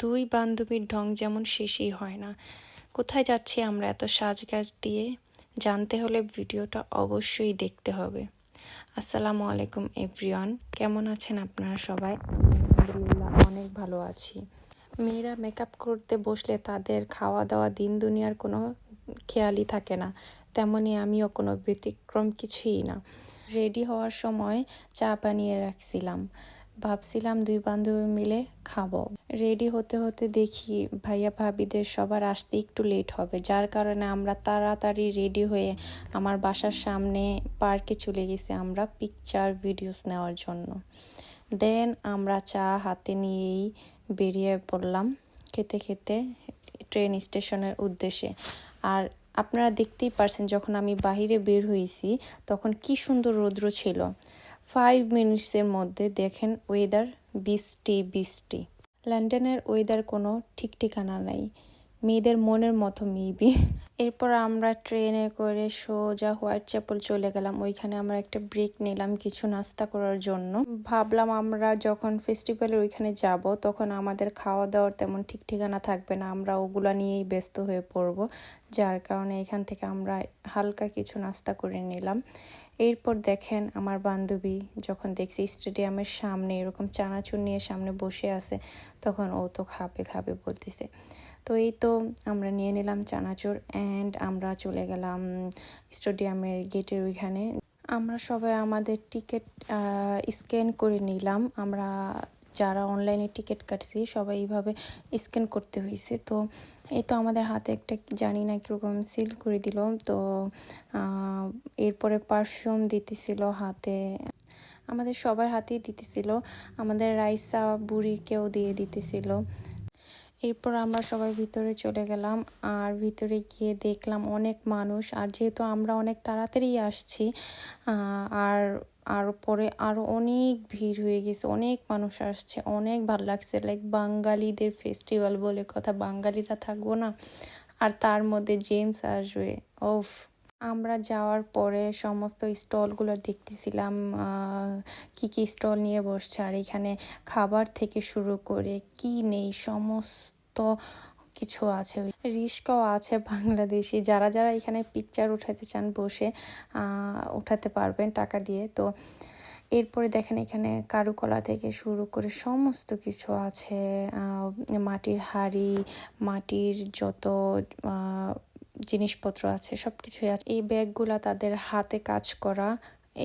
দুই বান্ধবীর ঢং যেমন শেষই হয় না। কোথায় যাচ্ছি আমরা এত সাজগাজ দিয়ে? জানতে হলে ভিডিওটা অবশ্যই দেখতে হবে। আসসালামু আলাইকুম এভরিওয়ান, কেমন আছেন আপনারা সবাই? আলহামদুলিল্লাহ অনেক ভালো আছি। মেয়েরা মেকআপ করতে বসলে তাদের খাওয়া দাওয়া দিন দুনিয়ার কোনো খেয়ালই থাকে না, তেমনি আমিও কোনো ব্যতিক্রম কিছুই না। রেডি হওয়ার সময় চা বানিয়ে রাখছিলাম, ভাবছিলাম দুই বান্ধবী মিলে খাবো। রেডি হতে হতে দেখি ভাইয়া ভাবিদের সবার আসতে একটু লেট হবে, যার কারণে আমরা তাড়াতাড়ি রেডি হয়ে আমার বাসার সামনে পার্কে চলে গেছি আমরা পিকচার ভিডিওস নেওয়ার জন্য। দেন আমরা চা হাতে নিয়েই বেরিয়ে পড়লাম খেতে খেতে ট্রেন স্টেশনের উদ্দেশ্যে। আর আপনারা দেখতেই পারছেন, যখন আমি বাহিরে বের হয়েছি তখন কি সুন্দর রৌদ্র ছিল। 5 মিনিটসের মধ্যে দেখেন ওয়েদার বৃষ্টি। লন্ডনের ওয়েদার কোনো ঠিক ঠিকানা নাই, মেয়েদের মনের মতো মেবি। এরপর আমরা ট্রেনে করে সোজা হোয়াইট চ্যাপেল চলে গেলাম। ওইখানে আমরা একটা ব্রেক নিলাম কিছু নাস্তা করার জন্য। ভাবলাম আমরা যখন ফেস্টিভ্যালের ওইখানে যাব তখন আমাদের খাওয়া দাওয়ার তেমন ঠিক ঠিকানা থাকবে না, আমরা ওগুলা নিয়েই ব্যস্ত হয়ে পড়ব, যার কারণে এখান থেকে আমরা হালকা কিছু নাস্তা করে নিলাম। এরপর দেখেন আমার বান্ধবী যখন দেখছি স্টেডিয়ামের সামনে এরকম চানাচুর নিয়ে সামনে বসে আছে, তখন ও তো খাবে বলতেছে। তো এই তো আমরা নিয়ে নিলাম চানাচুর অ্যান্ড আমরা চলে গেলাম স্টেডিয়ামের গেটের ওইখানে। আমরা সবাই আমাদের টিকিট স্ক্যান করে নিলাম। আমরা যারা অনলাইনে টিকিট কাটছি সবাই এইভাবে স্ক্যান করতে হয়েছে। তো এই তো আমাদের হাতে একটা জানি না কীরকম সিল করে দিল। তো এরপরে পারফিউম দিতেছিল হাতে, আমাদের সবার হাতেই দিতেছিল, আমাদের রাইসা বুড়িকেও দিয়ে দিতেছিল। এরপর আমরা সবাই ভিতরে চলে গেলাম, আর ভিতরে গিয়ে দেখলাম অনেক মানুষ। আর যেহেতু আমরা অনেক তাড়াতাড়ি আসছি আর পরে আরও অনেক ভিড় হয়ে গেছে, অনেক মানুষ আসছে, অনেক ভালো লাগছে। লাইক বাঙালিদের ফেস্টিভ্যাল বলে কথা, বাঙালিরা থাকবো না আর তার মধ্যে জেমস আসবে। ওফ, আমরা যাওয়ার পরে সমস্ত স্টলগুলো দেখতেছিলাম কি স্টল নিয়ে বসছে। আর এখানে খাবার থেকে শুরু করে কি নেই সমস্ত কিছু আছে। রিস্কাও আছে বাংলাদেশি, যারা এখানে পিকচার উঠাতে চান বসে উঠাতে পারবেন টাকা দিয়ে। তো এরপরে দেখেন এখানে কারুকলা থেকে শুরু করে সমস্ত কিছু আছে, মাটির হাঁড়ি, মাটির যত জিনিসপত্র আছে সব কিছুই আছে। এই ব্যাগগুলা তাদের হাতে কাজ করা,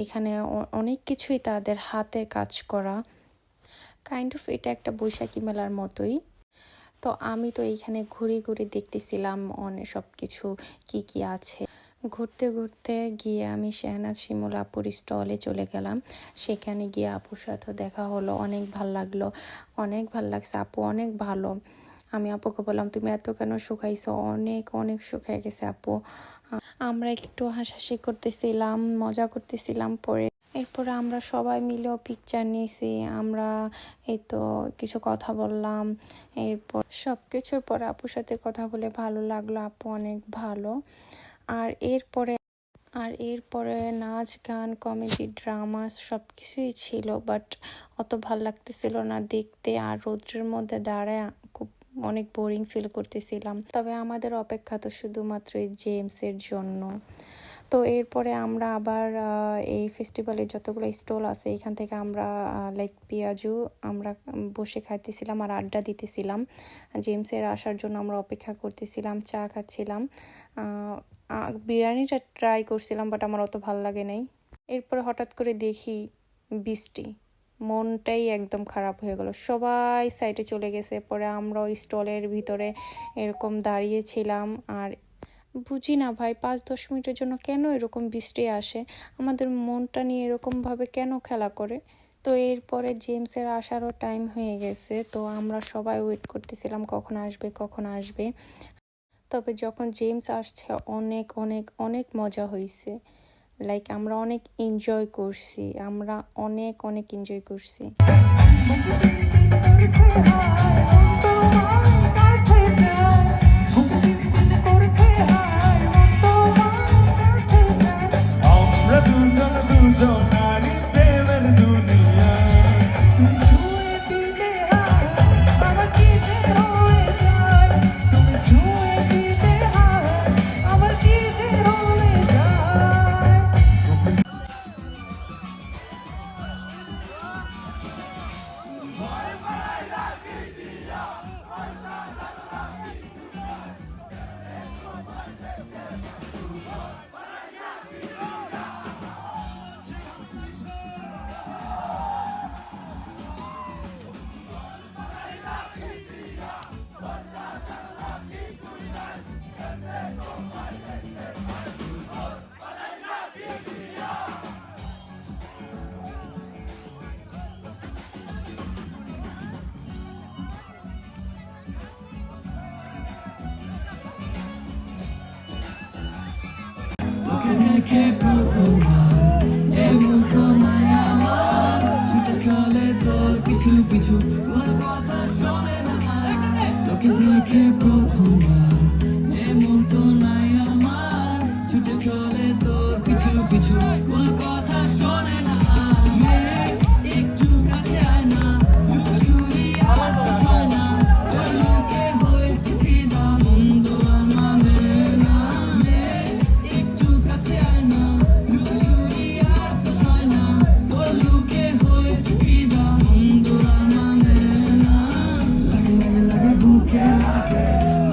এখানে অনেক কিছুই তাদের হাতে কাজ করা। কাইন্ড অফ এটা একটা বৈশাখী মেলার মতোই। তো আমি তো এইখানে ঘুরে দেখতেছিলাম অনেক সব কিছু কি আছে। ঘুরতে গিয়ে আমি শেহনাজ শিমুল আপুর স্টলে চলে গেলাম। সেখানে গিয়ে আপুর সাথে দেখা হলো, অনেক ভাল লাগছে। আপু অনেক ভালো। আমি আপুকে বললাম তুমি এত কেন শুকাইছো? অনেক শুকাই গেছে আপু। আমরা একটু হাসাহাসি করতেছিলাম, মজা করতেছিলাম। এরপরে আমরা সবাই মিলেও পিকচার নিয়েছি। আমরা এই তো কিছু কথা বললাম। এরপর সব কিছুর পরে আপুর সাথে কথা বলে ভালো লাগলো, আপু অনেক ভালো। আর এরপরে নাচ গান কমেডি ড্রামা সব কিছুই ছিল, বাট অত ভাল লাগতেছিল না দেখতে। আর রৌদ্রের মধ্যে দাঁড়ায় খুব অনেক বোরিং ফিল করতেছিলাম। তবে আমাদের অপেক্ষা তো শুধুমাত্র জেমসের জন্য। তো এরপরে আমরা আবার এই ফেস্টিভ্যালের যতগুলো স্টল আছে এখান থেকে আমরা লাইক পেঁয়াজু আমরা বসে খাইতেছিলাম আর আড্ডা দিতেছিলাম। জেমসের আসার জন্য আমরা অপেক্ষা করতেছিলাম, চা খাচ্ছিলাম, বিরিয়ানিটা ট্রাই করছিলাম, বাট আমার অত ভালো লাগে নাই। এরপরে হঠাৎ করে দেখি বৃষ্টি, মনটাই একদম খারাপ হয়ে গেল। সবাই সাইডে চলে গেছে, পরে আমরাও স্টলের ভিতরে এরকম দাঁড়িয়েছিলাম। আর বুঝি না ভাই, 5-10 মিনিটের জন্য কেন এরকম বৃষ্টি আসে, আমাদের মনটা নিয়ে এরকমভাবে কেন খেলা করে। তো এরপরে জেমসের আসারও টাইম হয়ে গেছে। তো আমরা সবাই ওয়েট করতেছিলাম কখন আসবে। তবে যখন জেমস আসছে অনেক মজা হয়েছে। লাইক আমরা অনেক এনজয় করছি। দেখে প্রথমবার এমন তো নাই আমার ছুটে চলে তোর পিছু পিছু কোনো কথা শোনে না তোকে দেখে প্রথমবার এমন তো নাই আমার ছুটে চলে তোর পিছু পিছু কোনো কথা শোনে না মেঘ একটু কাছে আয় না লুকোচুরি আর তো সয় না তোর লোকে হয়েছে ফিদা মন্দ আর মানে না মেঘ একটু কাছে আয় না লুকোচুরি আর তো সয় না তোর লোকে হয়েছে ফিদা মন্দ আর মানে না লাগে লাগে লাগে বুকে লাগে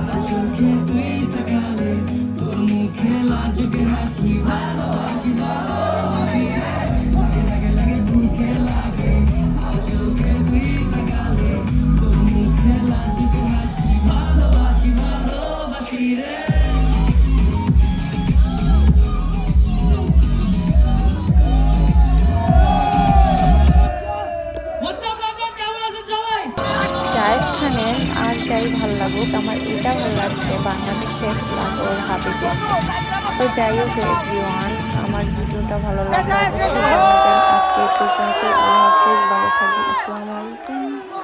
আর চোখে তুই তাকালে তোর মুখে লাজকে হাসি ভালোবাসি ভালোবাসি লাগে লাগে লাগে বুকে লাগে আর চোখে তুই তাকালে তোর মুখে লাজকে হাসি ভালোবাসি ভালোবাসি রে জায়েদ খানের আর যাই ভাল লাগুক, আমার এটা ভালো লাগছে বাংলাদেশের লাহোর হাবিবে। তো যাই হোক এভরিওয়ান, আমার ভিডিওটা ভালো লাগলে অবশ্যই জানাবেন। আজকে এই পর্যন্ত, আল্লাহ হাফিজ, ভালো থাকবেন, আসসালামু আলাইকুম।